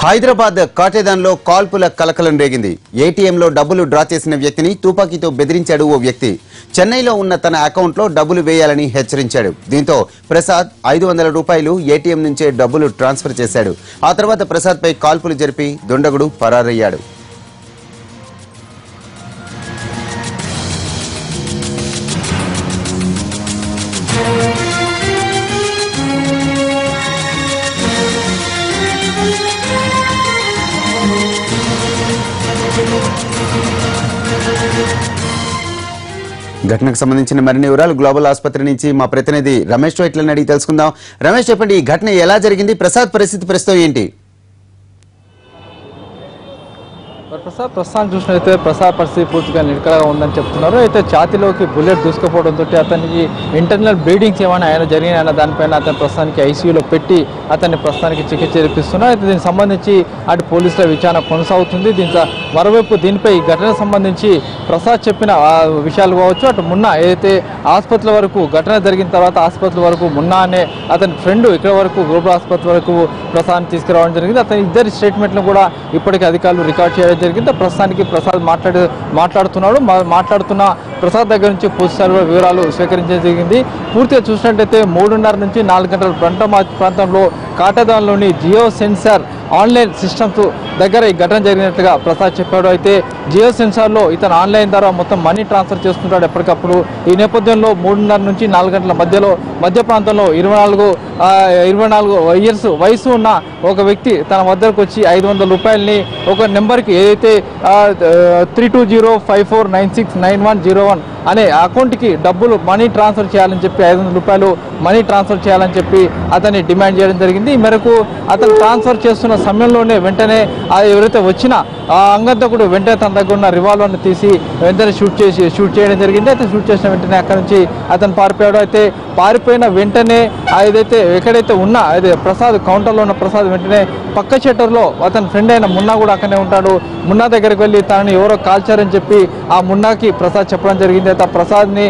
హైదరాబాద్ కాటేదాన్లో కాల్పుల కలకలం రేగింది. ఏటీఎంలో డబ్బులు డ్రా చేసిన వ్యక్తిని తుపాకీతో బెదిరించాడు ఓ వ్యక్తి. చెన్నైలో ఉన్న తన అకౌంట్లో డబ్బులు వేయాలని హెచ్చరించాడు. దీంతో ప్రసాద్ 500 రూపాయలు ఏటీఎం నుంచే డబ్బులు ట్రాన్స్ఫర్ చేశాడు. ఆ తర్వాత ప్రసాద్పై కాల్పులు జరిపి దుండగుడు పరారయ్యాడు. ఘటనకు సంబంధించిన మరిన్ని వివరాలు గ్లోబల్ ఆసుపత్రి నుంచి మా ప్రతినిధి రమేష్ తో ఇట్లని అడిగి తెలుసుకుందాం. రమేష్, చెప్పండి, ఈ ఘటన ఎలా జరిగింది? ప్రసాద్ పరిస్థితి ప్రస్తుతం ఏంటి? ప్రస్తుతం చూసినట్లయితే ప్రసాద్ పరిస్థితి పూర్తిగా నిలకడగా ఉందని చెప్తున్నారు. అయితే ఛాతీలోకి బుల్లెట్ దూసుకుపోవడంతో అతనికి ఇంటర్నల్ బ్లీడింగ్స్ ఏమైనా ఆయన జరిగినాయన్న దానిపైన అతను ప్రస్తుతానికి ఐసీయూలో పెట్టి అతన్ని ప్రస్తుతానికి చికిత్స చేపిస్తున్నారు. అయితే దీనికి సంబంధించి అటు పోలీసుల విచారణ కొనసాగుతుంది. మరోవైపు దీనిపై ఈ ఘటనకు సంబంధించి ప్రసాద్ చెప్పిన విషయాలు కావచ్చు, అటు మున్నా ఏదైతే ఆసుపత్రి వరకు ఘటన జరిగిన తర్వాత ఆసుపత్రి వరకు మున్నా అనే అతని ఫ్రెండ్ ఇక్కడ వరకు గ్లోబల్ ఆసుపత్రి వరకు ప్రసాద్ని తీసుకురావడం జరిగింది. అతని ఇద్దరి స్టేట్మెంట్లు కూడా ఇప్పటికే అధికారులు రికార్డ్ చేయడం జరిగింది. ప్రస్తుతానికి ప్రసాద్ మాట్లాడుతున్నాడు. మాట్లాడుతున్న ప్రసాద్ దగ్గర నుంచి పూర్తి వివరాలు స్వీకరించడం జరిగింది. పూర్తిగా చూసినట్టయితే 3:30 నుంచి 4 గంటల ప్రాంతంలో కాటదాన్లోని జియో సెన్సార్ ఆన్లైన్ సిస్టమ్స్ దగ్గర ఈ ఘటన జరిగినట్లుగా ప్రసాద్ చెప్పాడు. అయితే జియో సెన్సార్లో ఇతను ఆన్లైన్ ద్వారా మొత్తం మనీ ట్రాన్స్ఫర్ చేస్తుంటాడు ఎప్పటికప్పుడు. ఈ నేపథ్యంలో 3:30 నుంచి 4 గంటల మధ్య ప్రాంతంలో 24 ఇయర్స్ వయసు ఉన్న ఒక వ్యక్తి తన వద్దకు వచ్చి 500 రూపాయలని ఒక నెంబర్కి ఏదైతే 3205496910 అనే అకౌంట్కి డబ్బులు మనీ ట్రాన్స్ఫర్ చేయాలని చెప్పి 500 రూపాయలు మనీ ట్రాన్స్ఫర్ చేయాలని చెప్పి అతన్ని డిమాండ్ చేయడం జరిగింది. ఈ మేరకు అతను ట్రాన్స్ఫర్ చేస్తున్న సమయంలోనే వెంటనే ఎవరైతే వచ్చిన ఆ అంగంతకుడు వెంటనే తన దగ్గర ఉన్న రివాల్వర్ని తీసి వెంటనే షూట్ చేయడం జరిగింది. అయితే షూట్ చేసిన వెంటనే అక్కడి నుంచి అతను పారిపోయాడు. అయితే పారిపోయిన వెంటనే ఏదైతే ఎక్కడైతే ఉన్నా అదే ప్రసాద్ కౌంటర్లో ఉన్న ప్రసాద్ వెంటనే పక్క షట్టర్లో అతని ఫ్రెండ్ అయిన మున్నా కూడా అక్కడనే ఉంటాడు. మున్నా దగ్గరికి వెళ్ళి తనని ఎవరో కాల్చారని చెప్పి ఆ మున్నాకి ప్రసాద్ చెప్పడం జరిగింది. అయితే ప్రసాద్ని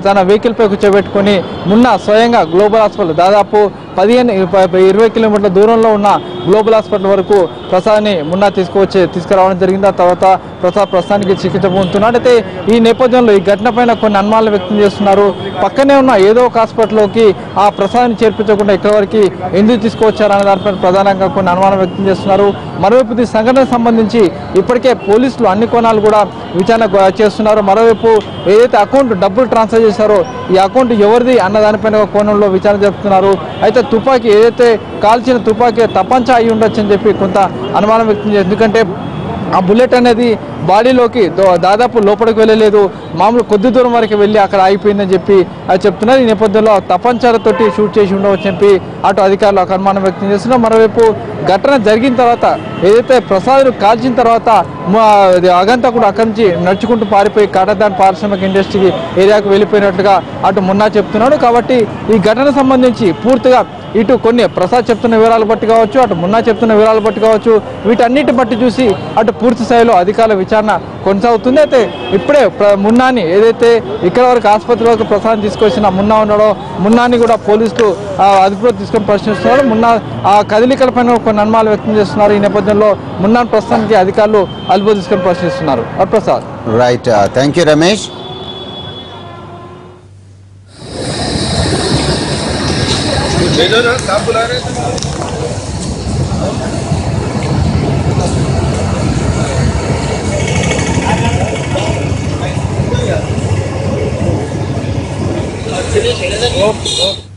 తన వెహికల్ పై కూర్చోబెట్టుకుని మున్నా స్వయంగా గ్లోబల్ హాస్పిటల్ దాదాపు 15-20 కిలోమీటర్ల దూరంలో ఉన్న గ్లోబల్ హాస్పిటల్ వరకు ప్రసాద్ని మున్నా తీసుకురావడం జరిగింది. ఆ తర్వాత ప్రసాద్ ప్రస్తుతానికి చికిత్స పొందుతున్నాడు. అయితే ఈ నేపథ్యంలో ఈ ఘటన పైన కొన్ని అనుమానాలు వ్యక్తం చేస్తున్నారు. పక్కనే ఉన్న ఏదో ఒక హాస్పిటల్లోకి ఆ ప్రసాద్ని చేర్పించకుండా ఇక్కడ వరకు ఎందుకు తీసుకువచ్చారనే దానిపైన ప్రధానంగా కొన్ని అనుమానం వ్యక్తం చేస్తున్నారు. మరోవైపు ఈ సంఘటనకు సంబంధించి ఇప్పటికే పోలీసులు అన్ని కోణాలు కూడా విచారణ చేస్తున్నారు. మరోవైపు ఏదైతే అకౌంట్ డబ్బులు ట్రాన్స్ఫర్ చేశారో ఈ అకౌంట్ ఎవరిది అన్న దానిపైన కోణంలో విచారణ జరుపుతున్నారు. అయితే తుపాకీ ఏదైతే కాల్చిన తుపాకీ తపంచా అయి ఉండొచ్చు అని చెప్పి కొంత అనుమానం వ్యక్తం చేస్తుంది. ఎందుకంటే ఆ బుల్లెట్ అనేది బాడీలోకి దాదాపు లోపలికి వెళ్ళలేదు, మామూలు కొద్ది దూరం వరకు వెళ్ళి అక్కడ ఆగిపోయిందని చెప్పి అది చెప్తున్నారు. ఈ నేపథ్యంలో తపంచాలతోటి షూట్ చేసి ఉండవచ్చు చెప్పి అటు అధికారులు ఒక అనుమానం వ్యక్తం చేస్తున్నారు. మరోవైపు ఘటన జరిగిన తర్వాత ఏదైతే ప్రసాద్ కాల్చిన తర్వాత అగంతకుడు అక్కడి నుంచి నడుచుకుంటూ పారిపోయి కాటదాన్ పారిశ్రామిక ఇండస్ట్రీ ఏరియాకు వెళ్ళిపోయినట్లుగా అటు మున్నా చెప్తున్నాడు. కాబట్టి ఈ ఘటనకు సంబంధించి పూర్తిగా ఇటు కొన్ని ప్రసాద్ చెప్తున్న వివరాలు బట్టి కావచ్చు, అటు మున్నా చెప్తున్న వివరాలు బట్టి కావచ్చు, వీటన్నిటి బట్టి చూసి అటు పూర్తి స్థాయిలో అధికారుల విచారణ కొనసాగుతుంది. అయితే ఇప్పుడే మున్నాని ఏదైతే ఇక్కడ వరకు ఆసుపత్రి వరకు ప్రసాద్ తీసుకొచ్చిన మున్నా ఉన్నాడో మున్నాని కూడా పోలీసులు అదుపులో తీసుకొని ప్రశ్నిస్తున్నారు. మున్నా ఆ కదలికల పైన కొన్ని అనుమానాలు వ్యక్తం చేస్తున్నారు. ఈ నేపథ్యంలో మున్నాని ప్రస్తుతానికి అధికారులు అదుపులో తీసుకొని ప్రశ్నిస్తున్నారు. Prasad right, thank you Ramesh. Oh.